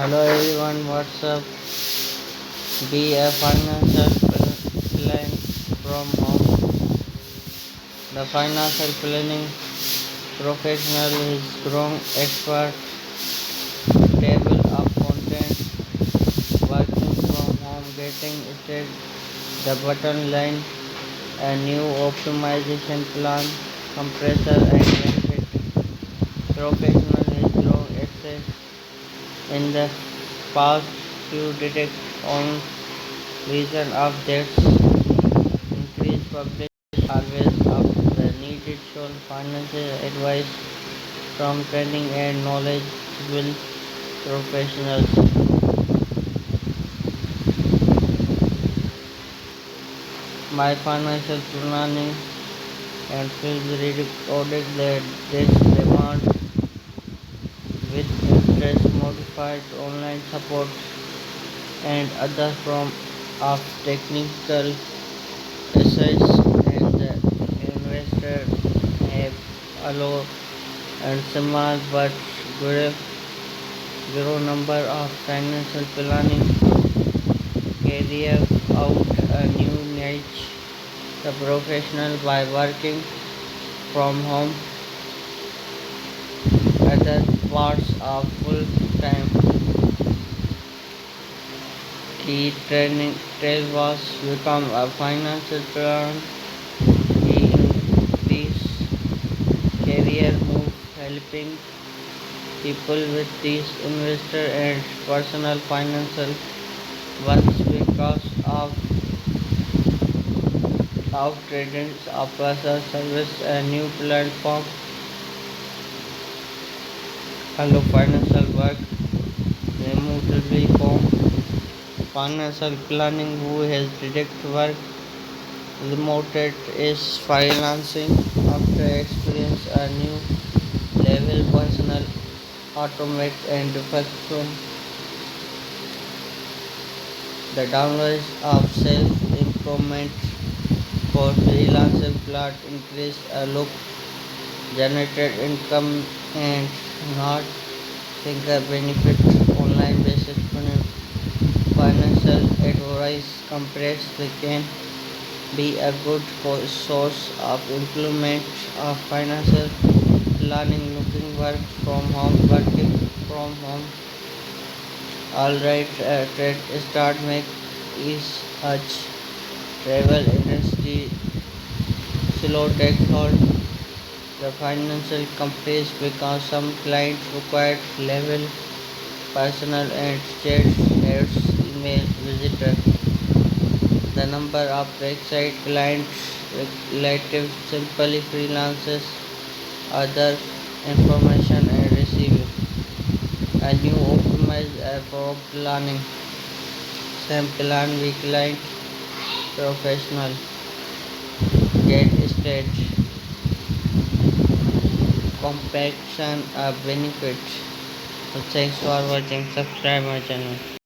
Hello everyone, what's up? Be a financial plan from home. The financial planning professional is strong expert, table of content, working from home, getting started. The bottom line, a new optimization plan, compressor and benefit. Professional is strong access in the past few detect on reason of that increased public always of the needed soul financial advice from training and knowledgeable professionals. My financial planning and feels recorded that this demand with interest modified online support and other form of technical assets and the investor have allow and small but grow number of financial planning carry out a new niche. The professional by working from home other parts of full time. Key training trail was become a financial plan. He increase career move helping people with these investor and personal financial ones because of trading offers a service a new platform allow financial work remotely from financial planning who has direct work remote is freelancing after experience a new level personal automate and perfection the downloads of self-improvement for freelancer plot increase a look generated income and not single benefit online basis financial advice compressed they can be a good source of implement of financial planning looking working from home. Alright, trade start make is such travel industry slow tech hold the financial companies because some clients require level personal and chat heads email visitor. The number of website clients relative simply freelancers other information and receiving. A new optimized for planning. Same plan we client professional. Get stage. Compaction benefits. So thanks for watching. Subscribe my channel.